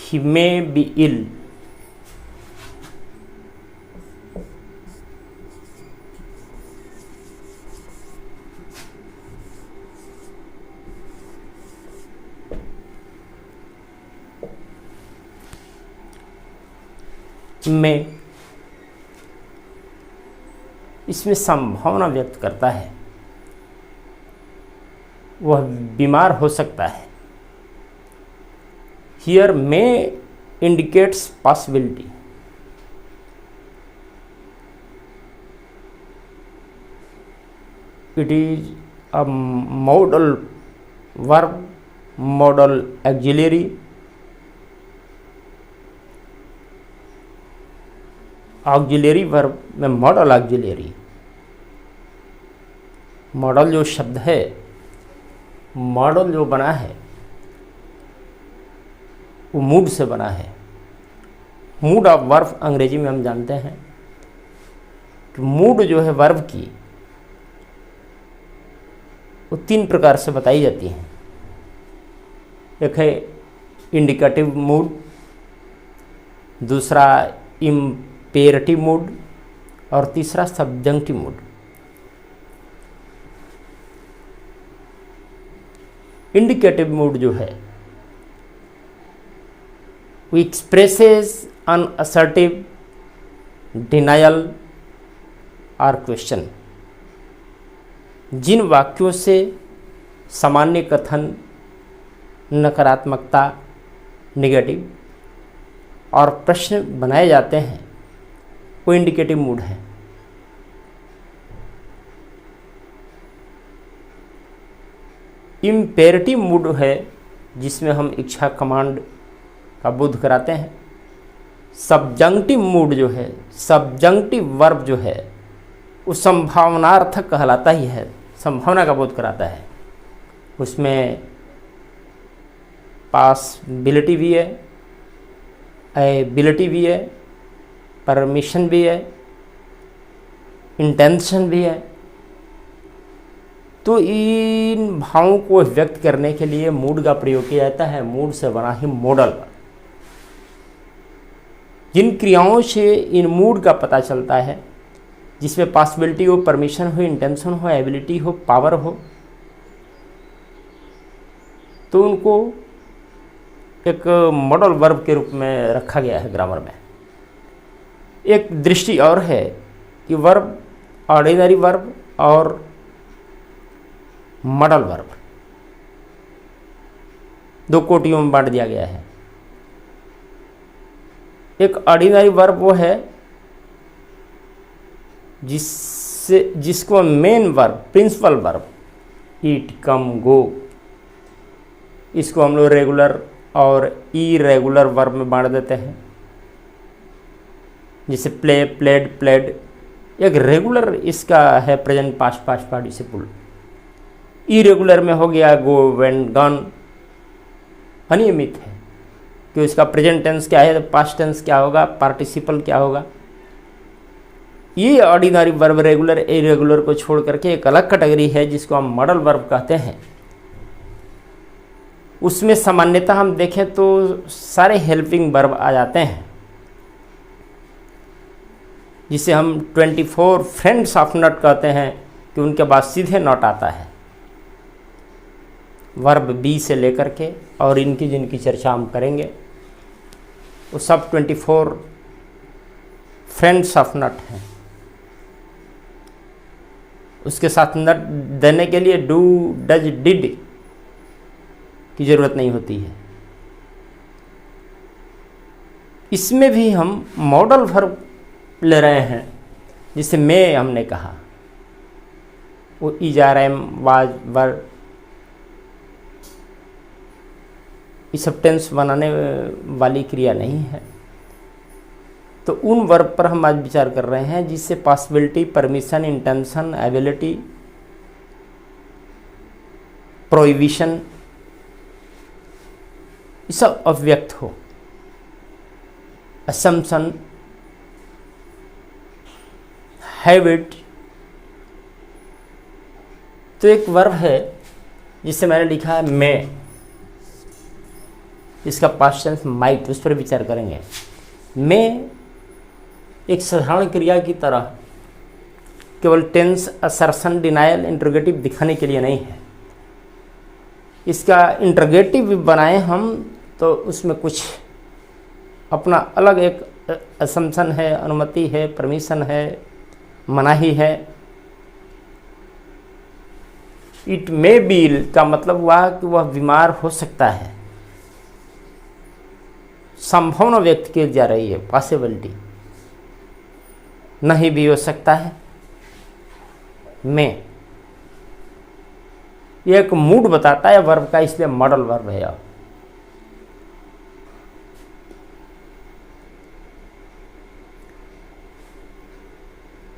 He may be इल, में इसमें संभावना व्यक्त करता है, वह बीमार हो सकता है। Here may indicates possibility, it is a modal verb, model auxiliary, auxiliary verb में मॉडल ऑक्सिलरी। मॉडल जो शब्द है, मॉडल जो बना है वो मूड से बना है। मूड ऑफ वर्ब अंग्रेजी में हम जानते हैं कि मूड जो है वर्ब की वो 3 प्रकार से बताई जाती हैं। एक है इंडिकेटिव मूड, दूसरा इम्पेरेटिव मूड और तीसरा सब्जंक्टिव मूड। इंडिकेटिव मूड जो है वो एक्सप्रेसेस अनअसर्टिव, डिनायल और क्वेश्चन। जिन वाक्यों से सामान्य कथन, नकारात्मकता, नेगेटिव और प्रश्न बनाए जाते हैं वो इंडिकेटिव मूड है। इम्पेरेटिव मूड है जिसमें हम इच्छा, कमांड का बोध कराते हैं। सब्जंक्टिव मूड जो है, सब्जंक्टिव वर्ब जो है वो संभावनार्थक कहलाता ही है, संभावना का बोध कराता है। उसमें पॉसिबिलिटी भी है, एबिलिटी भी है, परमिशन भी है, इंटेंशन भी है। तो इन भावों को व्यक्त करने के लिए मूड का प्रयोग किया जाता है। मूड से बना ही मॉडल। जिन क्रियाओं से इन मूड का पता चलता है, जिसमें पॉसिबिलिटी हो, परमिशन हो, इंटेंशन हो, एबिलिटी हो, पावर हो, तो उनको एक मॉडल वर्ब के रूप में रखा गया है ग्रामर में। एक दृष्टि और है कि वर्ब, ऑर्डिनरी वर्ब और मॉडल वर्ब 2 कोटियों में बांट दिया गया है। एक ऑर्डिनरी वर्ब वो है जिसको मेन वर्ब, प्रिंसिपल वर्ब, ईट, कम, गो, इसको हम लोग रेगुलर और इरेगुलर वर्ब में बांट देते हैं। जैसे प्ले, प्लेड, प्लेड। एक रेगुलर इसका है प्रेजेंट पास्ट पार्टिसिपल। इरेगुलर में हो गया गो, वेंट, गॉन। अनियमित है कि इसका प्रेजेंट टेंस क्या है, पास्ट टेंस क्या होगा, पार्टिसिपल क्या होगा। ये ऑर्डिनरी वर्ब रेगुलर, इरेगुलर को छोड़ करके एक अलग कैटेगरी है जिसको हम मॉडल वर्ब कहते हैं। उसमें सामान्यतः हम देखें तो सारे हेल्पिंग वर्ब आ जाते हैं, जिसे हम 24 फ्रेंड्स ऑफ नॉट कहते हैं कि उनके बाद सीधे नॉट आता है वर्ब बी से लेकर के, और इनकी जिनकी चर्चा हम करेंगे वो सब 24 फ्रेंड्स ऑफ नॉट हैं। उसके साथ नॉट देने के लिए डू, डज, डिड की जरूरत नहीं होती है। इसमें भी हम मॉडल वर्ब ले रहे हैं। जिसे मैं हमने कहा वो इज, आर, एम, वाज, वर, ये सब टेंस बनाने वाली क्रिया नहीं है। तो उन वर्ब पर हम आज विचार कर रहे हैं जिससे possibility, permission, intention, ability, prohibition ये सब अव्यक्त हो। Assumption, habit. तो एक वर्ब है जिसे मैंने लिखा है मैं। इसका पास्ट टेंस माइट, उस पर विचार करेंगे। मे एक साधारण क्रिया की तरह केवल टेंस, असर्शन, डिनायल, इंट्रोगेटिव दिखाने के लिए नहीं है। इसका इंट्रोगेटिव बनाए हम तो उसमें कुछ अपना अलग एक असम्पशन है, अनुमति है, परमिशन है, मनाही है। इट मे बी का मतलब हुआ कि वह बीमार हो सकता है, संभावना व्यक्त की जा रही है, पॉसिबिलिटी। नहीं भी हो सकता है। में यह एक मूड बताता है वर्ब का, इसलिए मॉडल वर्ब है।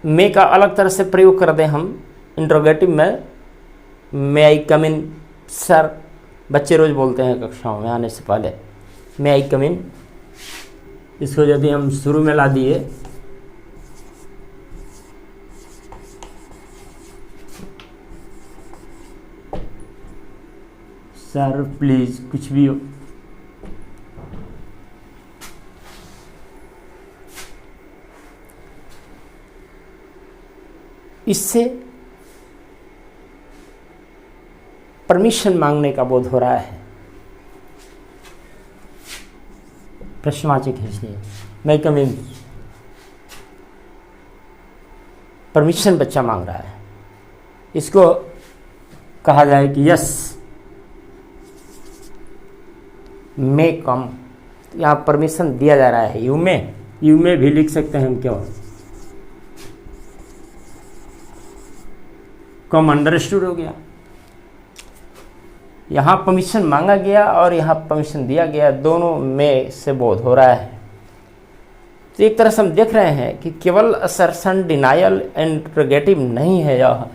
मे का अलग तरह से प्रयोग कर दें हम इंट्रोगेटिव में, मे आई कम इन सर, बच्चे रोज बोलते हैं कक्षाओं में आने से पहले, मे आई कम इन। इसको यदि हम शुरू में ला दिए, सर प्लीज, कुछ भी हो, इससे परमिशन मांगने का बोध हो रहा है। प्रश्नवाचक है इसलिए मैं कम इन, परमिशन बच्चा मांग रहा है। इसको कहा जाए कि यस मे कम, यहाँ परमिशन दिया जा रहा है। यू में भी लिख सकते हैं हम, क्यों कम अंडरस्टूड हो गया। यहाँ परमिशन मांगा गया और यहाँ परमिशन दिया गया, दोनों में से बोध हो रहा है। तो एक तरह से हम देख रहे हैं कि केवल असर्शन, डिनायल, इंट्रोगेटिव नहीं है यह,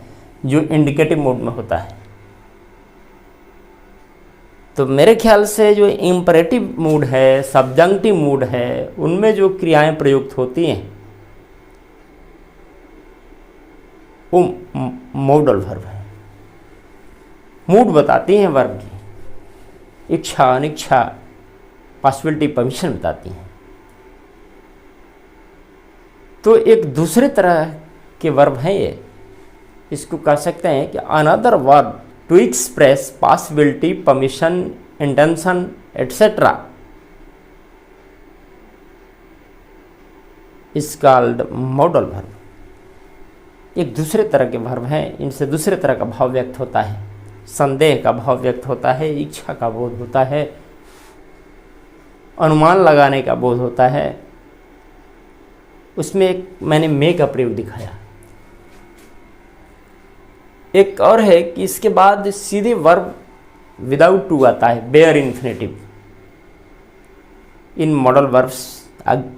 जो इंडिकेटिव मोड में होता है। तो मेरे ख्याल से जो इंपरेटिव मूड है, सब्जंक्टिव मूड है, उनमें जो क्रियाएं प्रयुक्त होती हैं वो मॉडल वर्ब है। मूड बताती हैं वर्ब की, इच्छा, अनिच्छा, पॉसिबिलिटी, परमिशन बताती हैं। तो एक दूसरे तरह के वर्ब हैं ये। इसको कह सकते हैं कि another verb to express possibility, permission, intention etcetera is called modal verb. एक दूसरे तरह के वर्ब हैं, इनसे दूसरे तरह का भाव व्यक्त होता है, संदेह का भाव व्यक्त होता है, इच्छा का बोध होता है, अनुमान लगाने का बोध होता है। उसमें एक मैंने मे का प्रयोग दिखाया। एक और है कि इसके बाद सीधे वर्ब विदाउट टू आता है, bare infinitive. In modal verbs,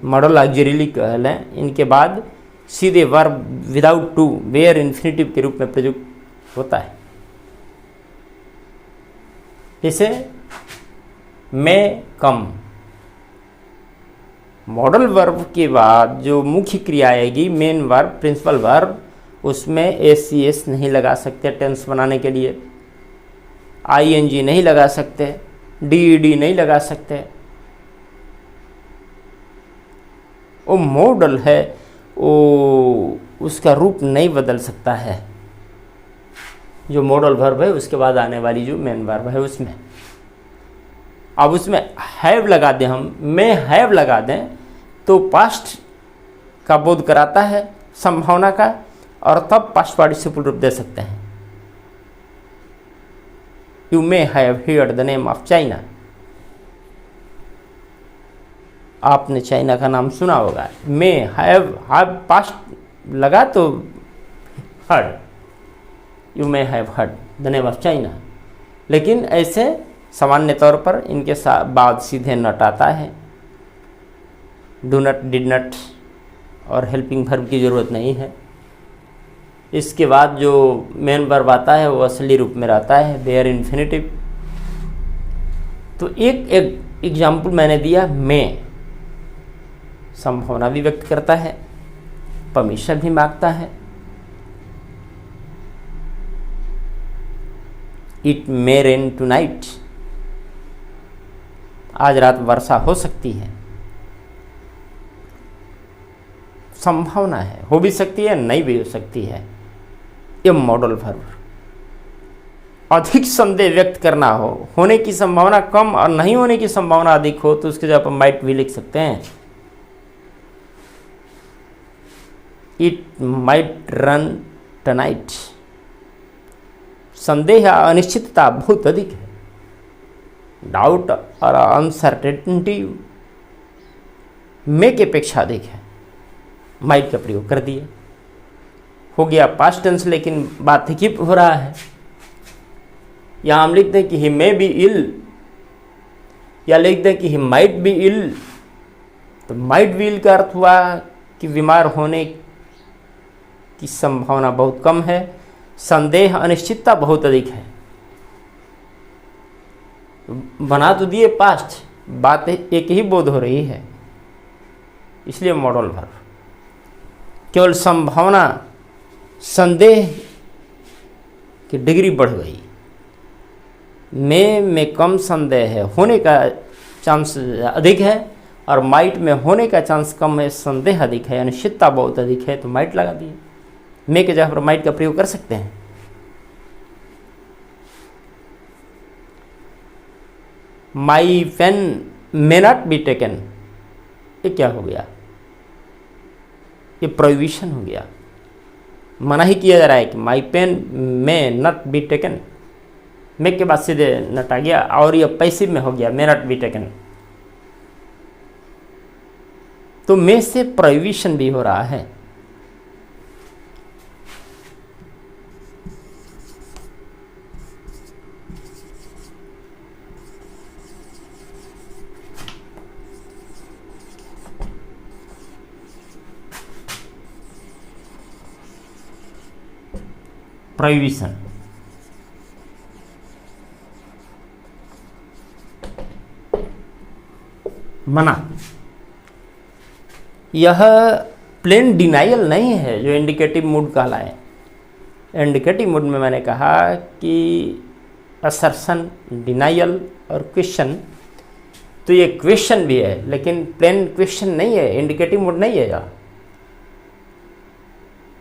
modal auxiliary कह लें, इनके बाद सीधे verb without to, bare infinitive के रूप में प्रयुक्त होता है। जैसे मे कम, मॉडल वर्ब के बाद जो मुख्य क्रिया आएगी, मेन वर्ब, प्रिंसिपल वर्ब, उसमें एस नहीं लगा सकते टेंस बनाने के लिए, आईएनजी नहीं लगा सकते, डीईडी नहीं लगा सकते। वो मॉडल है, वो उसका रूप नहीं बदल सकता है। जो मॉडल वर्ब है उसके बाद आने वाली जो मेन वर्ब है उसमें, अब उसमें हैव लगा दें हम, में हैव लगा दें तो पास्ट का बोध कराता है, संभावना का, और तब पास्ट पार्टिसिपल रूप दे सकते हैं। You may have heard the name of China, आपने चाइना का नाम सुना होगा। मे हैव पास्ट लगा तो heard, you may have heard the name of China. लेकिन ऐसे सामान्य तौर पर इनके बाद सीधे नट आता है, डू नट, डिड नट, और हेल्पिंग वर्ब की ज़रूरत नहीं है। इसके बाद जो मेन वर्ब आता है वो असली रूप में रहता है, बेयर इन्फिनेटिव। तो एक एग्जाम्पल मैंने दिया, में संभावना भी व्यक्त करता है, परमिशन भी मांगता है। इट मे रेन टुनाइट, आज रात वर्षा हो सकती है, संभावना है, हो भी सकती है, नहीं भी हो सकती है। ये मॉडल वर्ब। अधिक संदेह व्यक्त करना हो, होने की संभावना कम और नहीं होने की संभावना अधिक हो, तो उसके जगह पर माइट भी लिख सकते हैं। It might run tonight. संदेह या अनिश्चितता बहुत अधिक है, डाउट और अनसर्टेनिटी में की अपेक्षा अधिक है, माइट का प्रयोग कर दिए। हो गया पास्ट टेंस, लेकिन बात ही हो रहा है। यहां हम लिख दें कि ही मे बी इल, या लिख दें कि ही माइट बी इल, तो माइट बी इल का अर्थ हुआ कि बीमार होने की संभावना बहुत कम है, संदेह अनिश्चितता बहुत अधिक है। बना तो दिए पास्ट, बात एक ही बोध हो रही है, इसलिए मॉडल वर्ब। केवल संभावना, संदेह की डिग्री बढ़ गई। में कम संदेह है, होने का चांस अधिक है, और माइट में होने का चांस कम है, संदेह अधिक है, अनिश्चितता बहुत अधिक है, तो माइट लगा दिए। मे के जगह पर माइट का प्रयोग कर सकते हैं। My pen may not be taken, ये क्या हो गया? ये प्रोहिबिशन हो गया, मना ही किया जा रहा है कि my pen may not be taken. May के बाद सीधे नट आ गया, और ये पैसिव में हो गया, मे नॉट बी टेकन। तो मे से प्रोहिबिशन भी हो रहा है। प्रोहिबिशन, मना। यह प्लेन डिनाइल नहीं है जो इंडिकेटिव मूड कहलाए। इंडिकेटिव मूड में मैंने कहा कि असर्शन, डिनाइल और क्वेश्चन, तो ये क्वेश्चन भी है, लेकिन प्लेन क्वेश्चन नहीं है, इंडिकेटिव मूड नहीं है यह,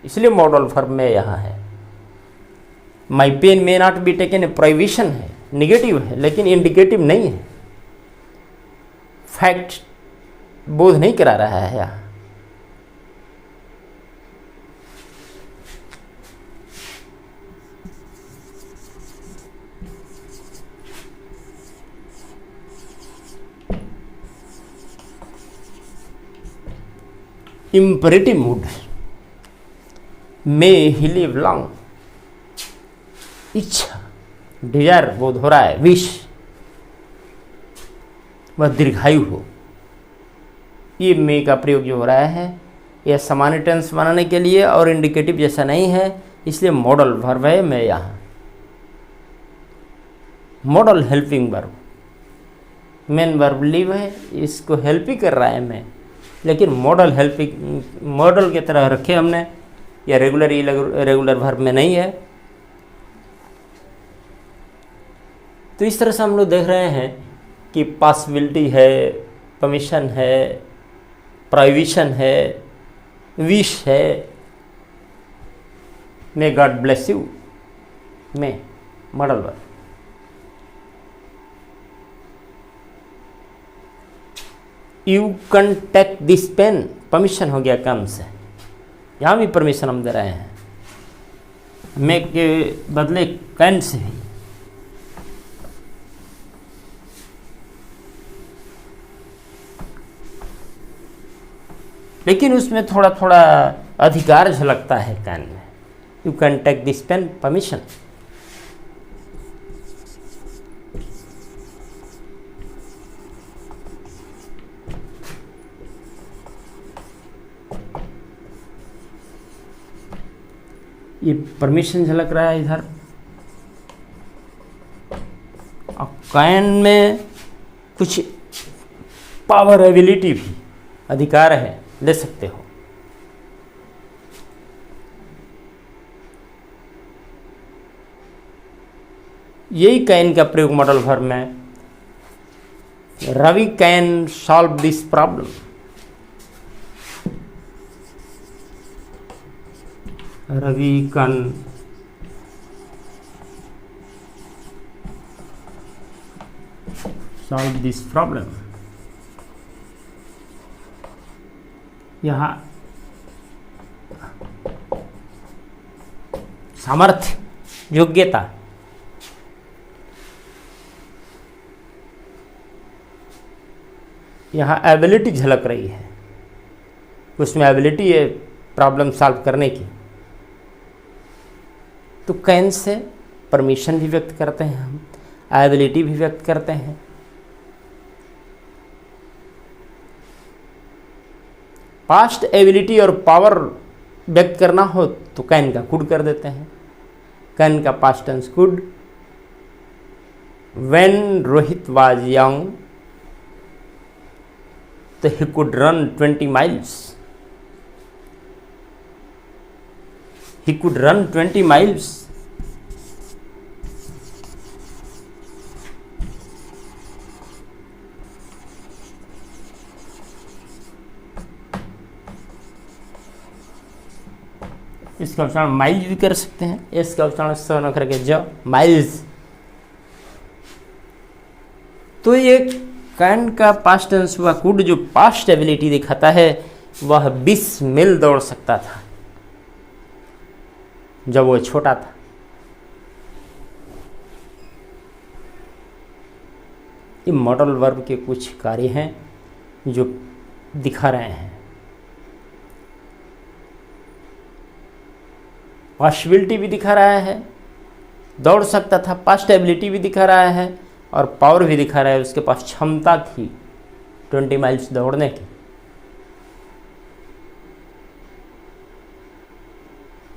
इसलिए मॉडल वर्ब में यहाँ है। My pen may not be taken prohibition है, निगेटिव है, लेकिन इंडिकेटिव नहीं है, फैक्ट बोध नहीं करा रहा है यहाँ। Imperative mood, may he live long, इच्छा, डिजायर बोध हो रहा है, विश, वह दीर्घायु हो। ये मे का प्रयोग जो हो रहा है, यह सामान्य टेंस बनाने के लिए और इंडिकेटिव जैसा नहीं है, इसलिए मॉडल वर्ब है मैं यहाँ। Model helping verb, main verb live है, इसको हेल्प ही कर रहा है मैं, लेकिन मॉडल हेल्पिंग, मॉडल की तरह रखे हमने, या रेगुलर रेगुलर वर्ब में नहीं है। तो इस तरह से हम लोग देख रहे हैं कि पॉसिबिलिटी है, परमिशन है, प्रोहिबिशन है, विश है, मे गॉड ब्लेस यू, में modal verb. You can take this pen, permission हो गया काम से, यहाँ भी परमिशन हम दे रहे हैं, मे के बदले कैन से ही। लेकिन उसमें थोड़ा थोड़ा अधिकार झलकता है कैन में। You can take this pen, permission. ये परमिशन झलक रहा है इधर, और कैन में कुछ पावर, एबिलिटी भी, अधिकार है, ले सकते हो। यही कैन का प्रयोग मॉडल वर्ब में Ravi can solve this problem. Ravi can solve this problem. यहाँ सामर्थ्य, योग्यता, यहाँ एबिलिटी झलक रही है, उसमें एबिलिटी है प्रॉब्लम सॉल्व करने की। तो कैन से परमिशन भी व्यक्त करते हैं हम, एबिलिटी भी व्यक्त करते हैं। पास्ट एबिलिटी और पावर व्यक्त करना हो तो कैन का कुड कर देते हैं। कैन का past tense could. When Rohit was young तो he could run 20 miles। He could run 20 miles। इसका उच्चारण माइल्स भी कर सकते हैं। इसका उच्चारण स करके ज, माइल्स। तो ये कैन का पास्ट टेंस हुआ कुड, जो पास्ट एबिलिटी दिखाता है, वह 20 मील दौड़ सकता था जब वो छोटा था। ये मॉडल वर्ब के कुछ कार्य हैं जो दिखा रहे हैं। पॉसिबिलिटी भी दिखा रहा है, दौड़ सकता था, पास्ट एबिलिटी भी दिखा रहा है और पावर भी दिखा रहा है, उसके पास क्षमता थी 20 miles दौड़ने की।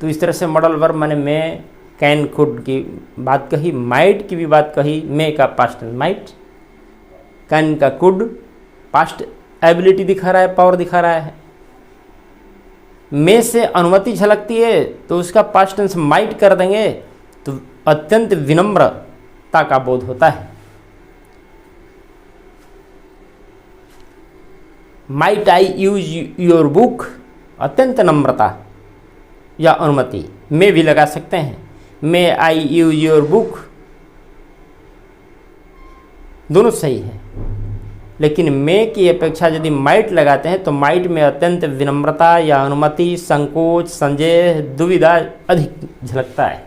तो इस तरह से मॉडल वर्ब मैंने मैं, कैन, कुड की बात कही, माइट की भी बात कही। मे का पास्ट माइट, कैन का कुड, पास्ट एबिलिटी दिखा रहा है, पावर दिखा रहा है। में से अनुमति झलकती है तो उसका पास्ट टेंस माइट कर देंगे तो अत्यंत विनम्रता का बोध होता है। Might I use your book, अत्यंत नम्रता या अनुमति। में भी लगा सकते हैं, मे आई यूज योर बुक, दोनों सही है। लेकिन में की अपेक्षा यदि माइट लगाते हैं तो माइट में अत्यंत विनम्रता या अनुमति, संकोच, संदेह, दुविधा अधिक झलकता है।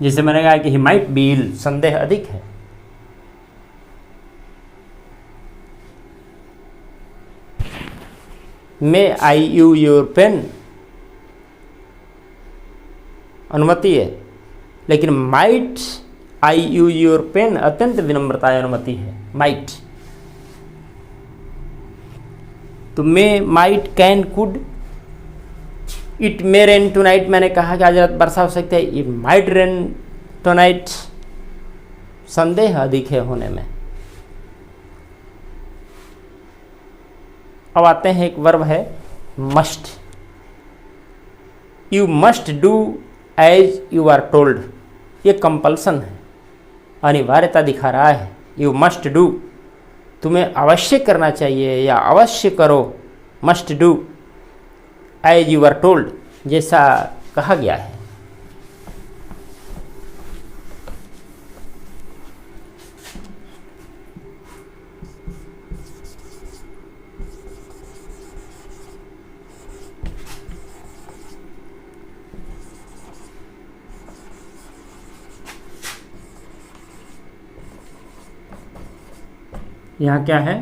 जैसे मैंने कहा कि ही माइट बी इल, संदेह अधिक है। May I use your pen, अनुमति है। लेकिन might I use your pen, अत्यंत विनम्रता या अनुमति है, माइट। तो may, might, can, could. It may rain tonight, मैंने कहा कि आज रात वर्षा हो सकती है। इट माइट रेन टुनाइट, संदेह अधिक है होने में। अब आते हैं, एक वर्ब है must. You must do as you are told, ये कंपल्सन है, अनिवार्यता दिखा रहा है। यू मस्ट डू, तुम्हें अवश्य करना चाहिए या अवश्य करो। Must do as you are told, जैसा कहा गया है। यहाँ क्या है,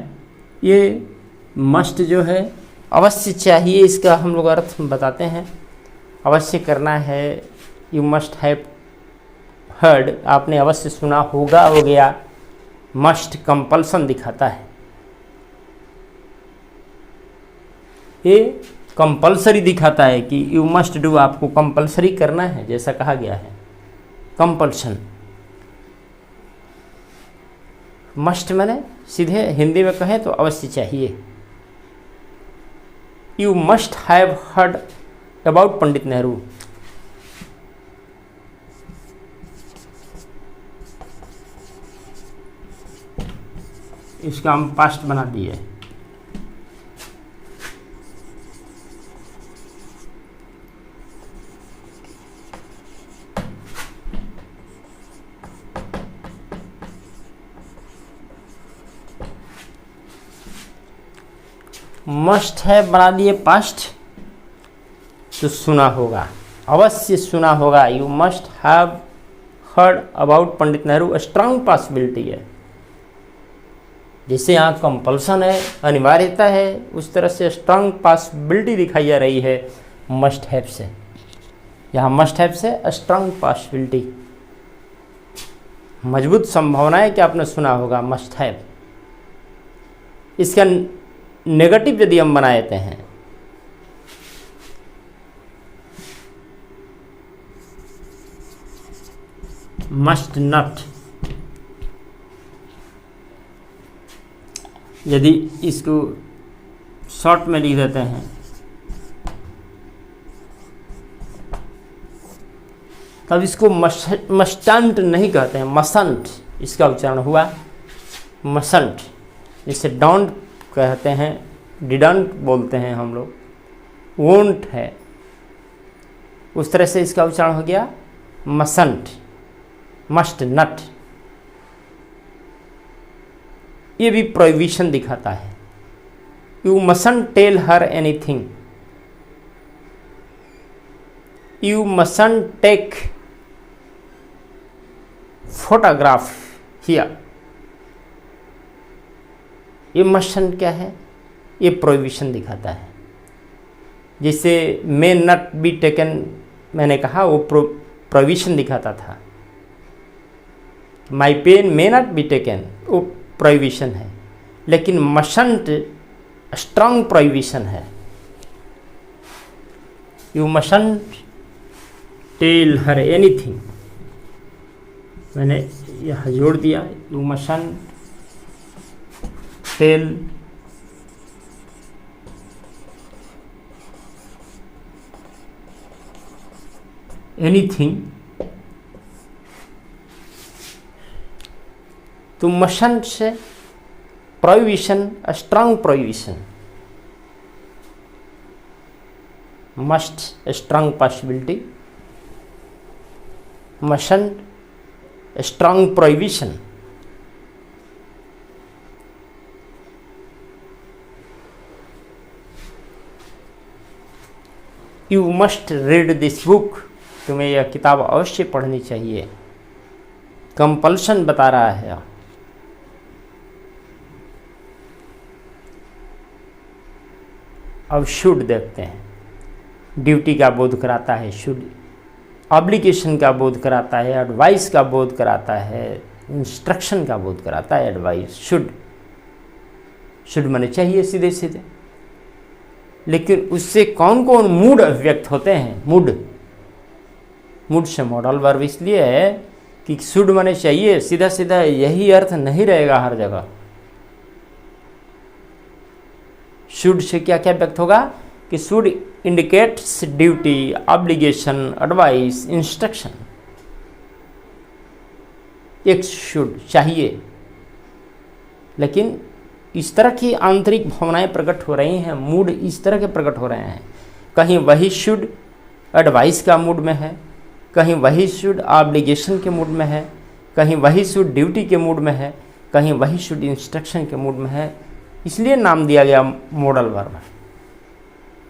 ये मस्ट जो है अवश्य चाहिए, इसका हम लोग अर्थ बताते हैं। अवश्य करना है, यू मस्ट हैव हर्ड, आपने अवश्य सुना होगा, हो गया। मस्ट कंपल्सन दिखाता है, ये कंपल्सरी दिखाता है कि यू मस्ट डू, आपको कंपल्सरी करना है जैसा कहा गया है। कंपल्सन, मस्ट मैंने सीधे हिंदी में कहें तो अवश्य चाहिए। You must have heard about Pandit Nehru, इसका हम पास्ट बना दिए। मस्ट है बना दिए पास्ट, तो सुना होगा, अवश्य सुना होगा। You must have heard about Pandit Nehru, strong possibility है। जैसे यहाँ कंपल्सन है, अनिवार्यता है, उस तरह से स्ट्रांग पॉसिबिलिटी दिखाई जा रही है मस्ट हैव से। यहाँ मस्ट हैव से स्ट्रांग पॉसिबिलिटी, मजबूत संभावना है कि आपने सुना होगा मस्ट हैव। इसका नेगेटिव यदि हम बना देते हैं, मस्ट नॉट, यदि इसको शॉर्ट में लिख देते हैं, तब इसको मस्टंट नहीं कहते हैं, मसंट इसका उच्चारण हुआ, मसंट। जिसे डोंट कहते हैं, डिडंट बोलते हैं हम लोग, वोंट है, उस तरह से इसका उच्चारण हो गया मसंट, मस्ट नट। ये भी प्रोहिबिशन दिखाता है। You mustn't tell her anything, you mustn't take photograph here. ये मसंट क्या है? ये प्रोहिबिशन दिखाता है। जैसे मे नॉट बी टेकन, मैंने कहा वो प्रोहिबिशन दिखाता था। My pen may not be taken, वो प्रोहिबिशन है। लेकिन मसंट स्ट्रांग प्रोहिबिशन है। You mustn't tell her anything, मैंने यह जोड़ दिया। यू मसंट टेल एनीथिंग, तो मसंट से prohibition, strong prohibition, must strong possibility, mustn't strong prohibition. You must read this book, तुम्हें यह किताब अवश्य पढ़नी चाहिए। कंपल्सन बता रहा है। अब शुड देखते हैं। ड्यूटी का बोध कराता है शुड, ऑब्लिगेशन का बोध कराता है, एडवाइस का बोध कराता है, इंस्ट्रक्शन का बोध कराता है। एडवाइस शुड, शुड माने चाहिए सीधे सीधे। लेकिन उससे कौन कौन मूड अभिव्यक्त होते हैं? मूड, मूड से मॉडल वर्ब इसलिए है कि शुड माने चाहिए, सीधा सीधा यही अर्थ नहीं रहेगा हर जगह। शुड से क्या क्या व्यक्त होगा कि should indicates duty, obligation, advice, instruction. एक शुड चाहिए, लेकिन इस तरह की आंतरिक भावनाएं प्रकट हो रही हैं, मूड इस तरह के प्रकट हो रहे हैं। कहीं वही शुड एडवाइस का मूड में है, कहीं वही शुड ऑब्लिगेशन के मूड में है, कहीं वही शुड ड्यूटी के मूड में है, कहीं वही शुड इंस्ट्रक्शन के मूड में है। इसलिए नाम दिया गया modal verb.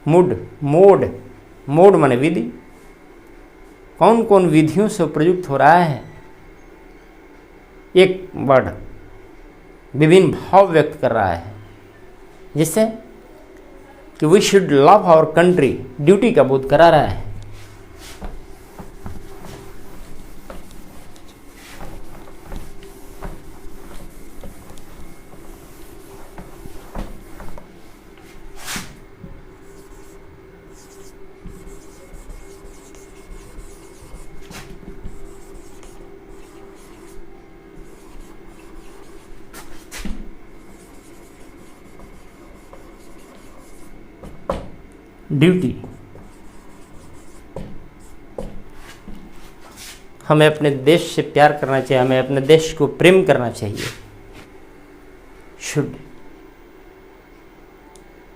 Mood, mode, mode माने विधि। कौन कौन विधियों से प्रयुक्त हो रहा है? एक वर्ड विभिन्न भाव व्यक्त कर रहा है। जैसे कि we should love our country, duty का बोध करा रहा है। ड्यूटी, हमें अपने देश से प्यार करना चाहिए, हमें अपने देश को प्रेम करना चाहिए। शुड।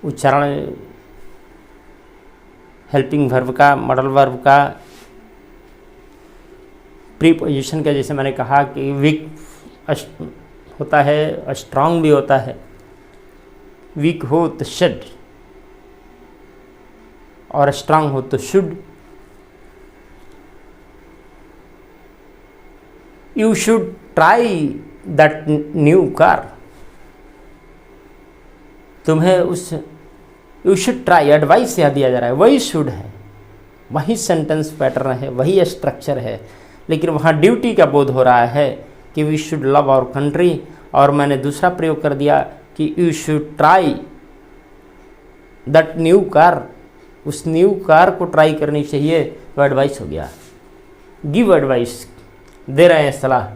उच्चारण हेल्पिंग वर्ब का, मॉडल वर्ब का, प्रीपोजिशन का, जैसे मैंने कहा कि वीक होता है, स्ट्रांग भी होता है। वीक हो तो शुड और स्ट्रांग हो तो should. You should try that new car. तुम्हें उस यू शुड ट्राई एडवाइस यहाँ दिया जा रहा है, वही शुड है, वही सेंटेंस पैटर्न है, वही स्ट्रक्चर है, लेकिन वहाँ ड्यूटी का बोध हो रहा है कि we should love our country. और मैंने दूसरा प्रयोग कर दिया कि you should try that new car, उस न्यू कार को ट्राई करनी चाहिए, तो एडवाइस हो गया। गिव एडवाइस, दे रहे हैं सलाह।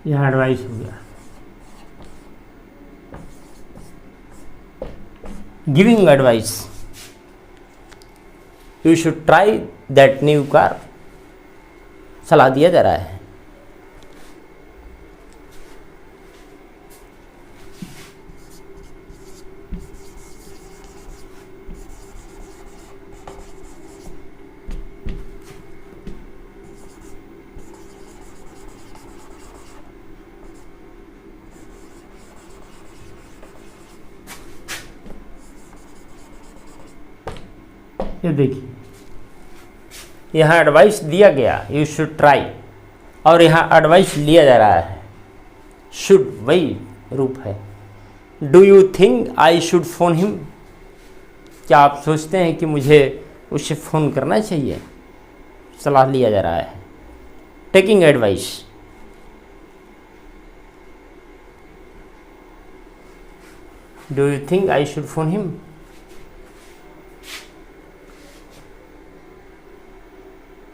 यहाँ एडवाइस हो गया। Giving advice, you should try that new car, सलाह दिया जा रहा है। ये देखिए, यहाँ एडवाइस दिया गया यू शुड ट्राई, और यहाँ एडवाइस लिया जा रहा है शुड, वही रूप है। Do you think I should phone him, क्या आप सोचते हैं कि मुझे उसे फ़ोन करना चाहिए, सलाह लिया जा रहा है। Taking advice, do you think I should phone him.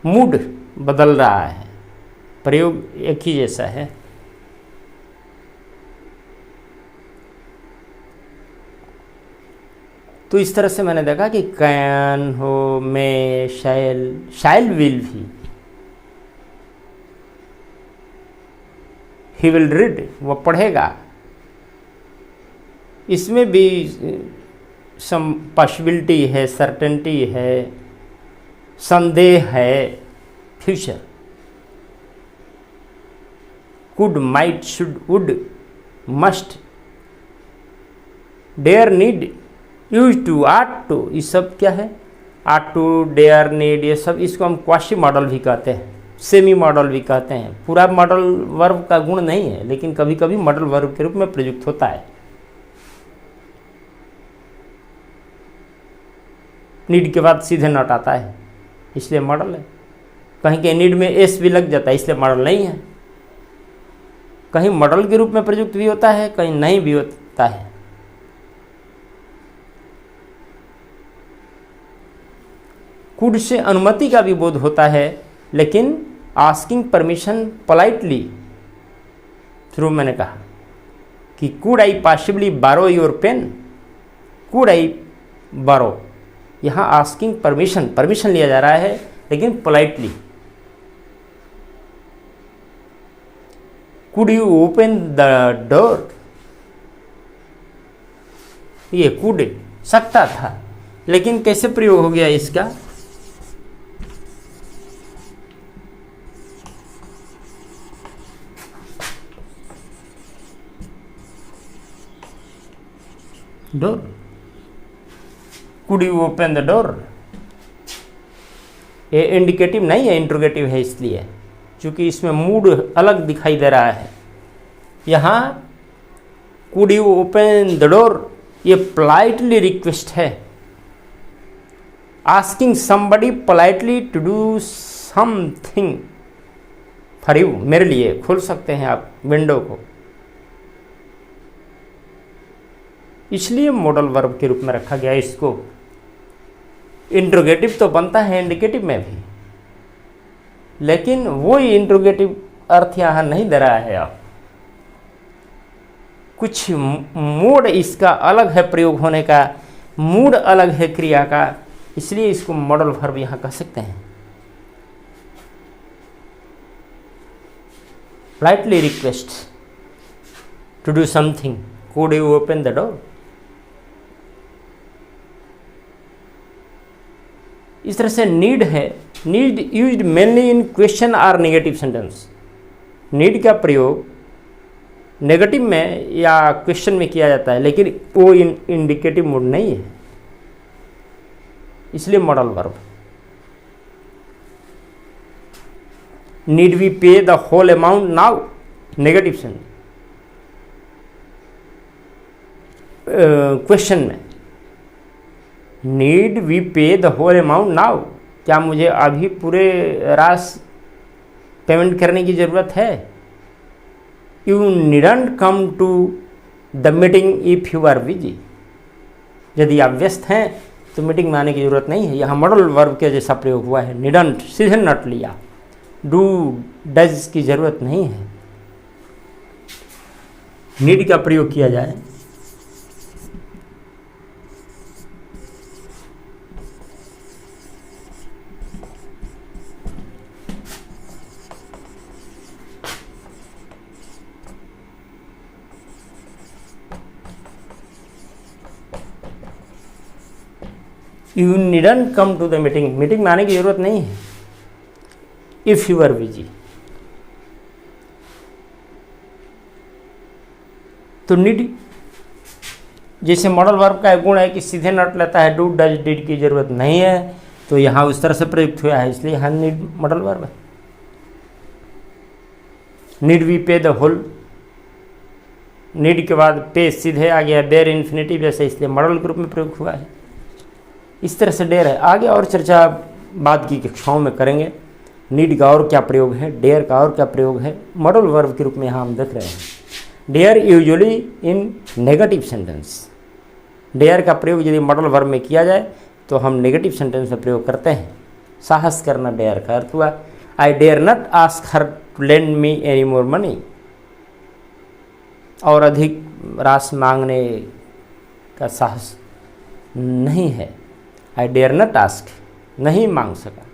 Mood बदल रहा है, प्रयोग एक ही जैसा है। तो इस तरह से मैंने देखा कि कैन हो, मे, शैल विल भी, ही विल रीड, वो पढ़ेगा। इसमें भी सम पॉसिबिलिटी है, सर्टेनिटी है, संदेह है, future. Could, might, should, would, must, dare, need, use to, ought to, ये सब क्या है? आट टू, डेयर, नीड, ये सब इसको हम क्वासी मॉडल भी कहते हैं, सेमी मॉडल भी कहते हैं। पूरा मॉडल वर्ब का गुण नहीं है, लेकिन कभी कभी मॉडल वर्ब के रूप में प्रयुक्त होता है। नीड के बाद सीधे नॉट आता है, इसलिए मॉडल है। कहीं कहीं नीड में एस भी लग जाता है, इसलिए मॉडल नहीं है। कहीं मॉडल के रूप में प्रयुक्त भी होता है, कहीं नहीं भी होता है। कुड से अनुमति का भी बोध होता है, लेकिन आस्किंग परमिशन पोलाइटली, शुरू मैंने कहा कि कुड आई पॉसिबली बारो योर पेन, कुड आई बारो, यहाँ आस्किंग परमिशन लिया जा रहा है, लेकिन politely. Could you open the door, ये कुड सकता था, लेकिन कैसे प्रयोग हो गया इसका? Door, could you open the door, ये इंडिकेटिव नहीं है, इंट्रोगेटिव है, इसलिए क्योंकि इसमें मूड अलग दिखाई दे रहा है। यहाँ could you open the door, ये पोलाइटली रिक्वेस्ट है, asking somebody politely to do something for you, मेरे लिए खोल सकते हैं आप विंडो को, इसलिए मॉडल वर्ब के रूप में रखा गया इसको। इंट्रोगेटिव तो बनता है इंडिकेटिव में भी, लेकिन वो ही इंट्रोगेटिव अर्थ यहाँ नहीं दे रहा है। आप कुछ मूड इसका अलग है, प्रयोग होने का मूड अलग है क्रिया का, इसलिए इसको मॉडल वर्ब यहाँ कह सकते हैं। politely request to do something, could you open the door? इस तरह से नीड है, नीड यूज्ड मेनली इन क्वेश्चन और नेगेटिव सेंटेंस। नीड का प्रयोग नेगेटिव में या क्वेश्चन में किया जाता है, लेकिन वो इंडिकेटिव मूड नहीं है, इसलिए modal verb. Need we pay the whole amount now, negative sense. Question में need we pay the whole amount now, क्या मुझे अभी पूरे राशि पेमेंट करने की ज़रूरत है? You needn't come to the meeting if you are busy, यदि आप व्यस्त हैं तो मीटिंग में आने की ज़रूरत नहीं है। यहाँ मॉडल वर्ब के जैसा प्रयोग हुआ है, नीडंट सीधे नट लिया, डू डज की ज़रूरत नहीं है, नीड का प्रयोग किया जाए। You needn't come to the meeting, meeting में आने की ज़रूरत नहीं है, इफ़ यू आर बिजी। तो नीड जैसे मॉडल वर्ब का एक गुण है कि सीधे नट लेता है, डू डज डिड की जरूरत नहीं है, तो यहाँ उस तरह से प्रयुक्त हुआ है, इसलिए यहाँ नीड मॉडल वर्ब है। Need we pay the whole, need के बाद पे सीधे आ गया, डेयर इन्फिनिटिव जैसे, इसलिए मॉडल के रूप में प्रयोग हुआ है। इस तरह से डेयर है। आगे और चर्चा बाद की कक्षाओं में करेंगे, नीड का और क्या प्रयोग है, डेयर का और क्या प्रयोग है, मॉडल वर्ब के रूप में यहाँ हम देख रहे हैं। Dare usually in negative sentence, dare का प्रयोग यदि मॉडल वर्ब में किया जाए तो हम नेगेटिव सेंटेंस में प्रयोग करते हैं। साहस करना डेयर का अर्थ हुआ, I dare not ask her to lend me any more money, और अधिक राशि मांगने का साहस नहीं है। आई डेयर नॉट आस्क, नहीं मांग सका।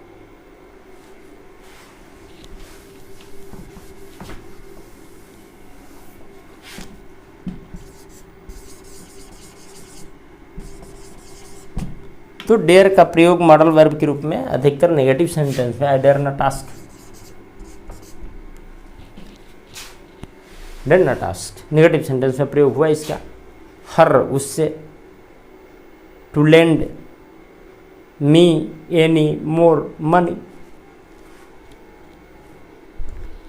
तो डेयर का प्रयोग मॉडल वर्ब के रूप में अधिकतर नेगेटिव सेंटेंस में, I dare not ask, dare not ask negative sentence में प्रयोग हुआ इसका। हर उससे, to lend me any more money,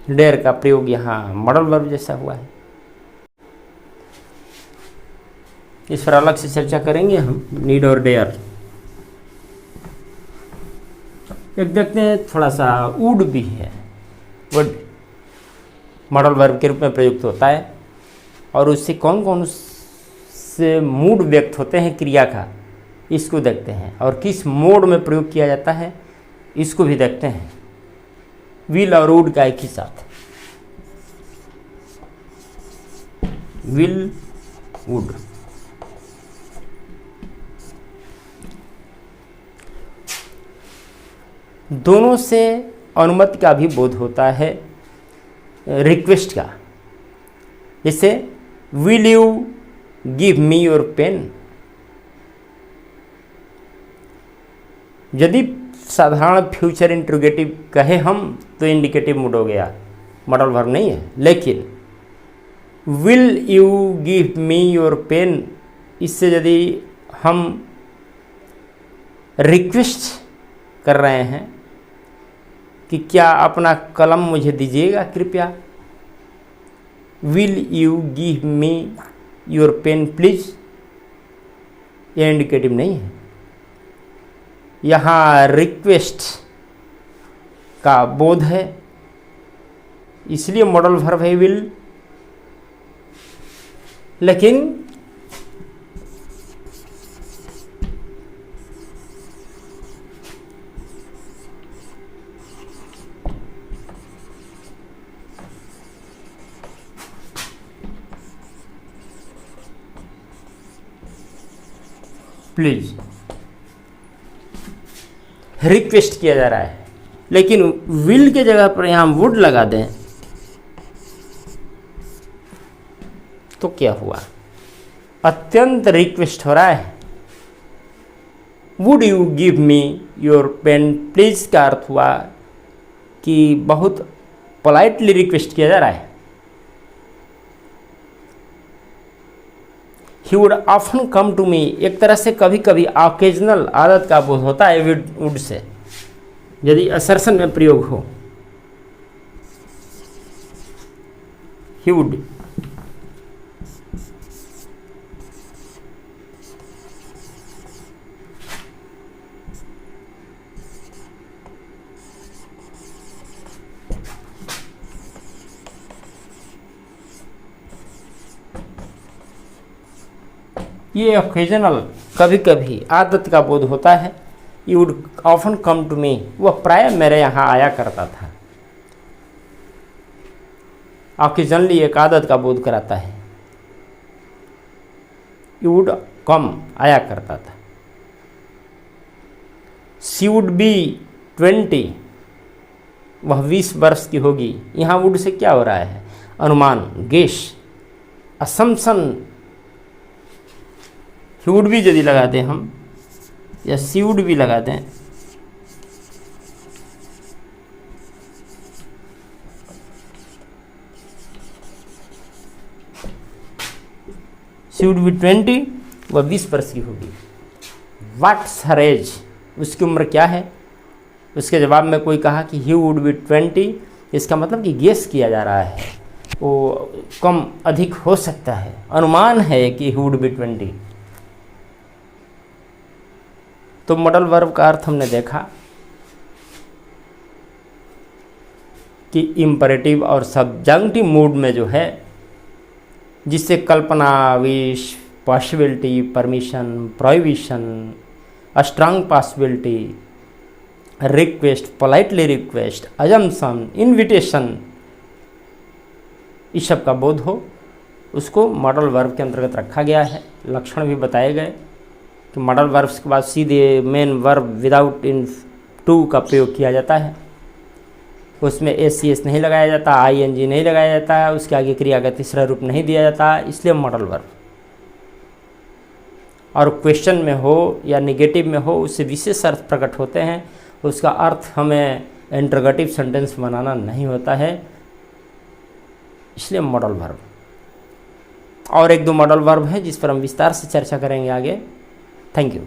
dare का प्रयोग यहाँ मॉडल वर्ब जैसा हुआ है। इस पर अलग से चर्चा करेंगे हम, नीड और डेयर। एक देखते हैं, थोड़ा सा वुड भी है, वुड मॉडल वर्ब के रूप में प्रयुक्त होता है, और उससे कौन कौन से मूड व्यक्त होते हैं क्रिया का, इसको देखते हैं, और किस मोड में प्रयोग किया जाता है इसको भी देखते हैं। विल और वुड का एक ही साथ, विल वुड। दोनों से अनुमति का भी बोध होता है, रिक्वेस्ट का। जैसे will you give me your pen, यदि साधारण फ्यूचर इंट्रोगेटिव कहे हम तो इंडिकेटिव मूड हो गया, मॉडल वर्ब नहीं है। लेकिन will you give me your pen, इससे यदि हम रिक्वेस्ट कर रहे हैं कि क्या अपना कलम मुझे दीजिएगा कृपया, will you give me your pen please, यह इंडिकेटिव नहीं है। यहाँ रिक्वेस्ट का बोध है, इसलिए मॉडल वर्ब है विल। लेकिन प्लीज, रिक्वेस्ट किया जा रहा है। लेकिन विल के जगह पर यहां वुड लगा दें तो क्या हुआ, अत्यंत रिक्वेस्ट हो रहा है। Would you give me your pen please का अर्थ हुआ कि बहुत पोलाइटली रिक्वेस्ट किया जा रहा है। He would often come to me, एक तरह से कभी कभी, ऑकेजनल आदत का बोध होता है वुड से, यदि असर्शन में प्रयोग हो। ही वुड, ये ओकेजनल, कभी कभी, आदत का बोध होता है। You would often come to me, वह प्राय मेरे यहाँ आया करता था। ऑकेजनली एक आदत का बोध कराता है। यू वुड कम, आया करता था। शी वुड बी 20, वह 20 वर्ष की होगी। यहाँ वुड से क्या हो रहा है, अनुमान, गेस, असम्पशन। ही वुड भी यदि लगा दें हम, या सी वुड भी लगा दें, शी वुड बी 20, वह 20 वर्ष की होगी। व्हाट्स हर एज, उसकी उम्र क्या है। उसके जवाब में कोई कहा कि ही वुड बी 20, इसका मतलब कि गेस किया जा रहा है, वो कम अधिक हो सकता है, अनुमान है कि ही वुड बी 20। तो मॉडल वर्ब का अर्थ हमने देखा कि इम्परेटिव और सब्जंक्टिव मूड में जो है, जिससे कल्पना, wish, possibility, permission, prohibition, strong possibility, request, politely request, assumption, invitation, इस सब का बोध हो, उसको मॉडल वर्ब के अंतर्गत रखा गया है। लक्षण भी बताए गए कि मॉडल वर्ब्स के बाद सीधे main verb without in to का प्रयोग किया जाता है। उसमें एस सी एस नहीं लगाया जाता, आई एन जी नहीं लगाया जाता, उसके आगे क्रिया का तीसरा रूप नहीं दिया जाता, इसलिए मॉडल वर्ब। और क्वेश्चन में हो या निगेटिव में हो, उससे विशेष अर्थ प्रकट होते हैं, उसका अर्थ हमें इंटरोगेटिव सेंटेंस बनाना नहीं होता है, इसलिए मॉडल वर्ब। और एक दो मॉडल वर्ब है जिस पर हम विस्तार से चर्चा करेंगे आगे। Thank you.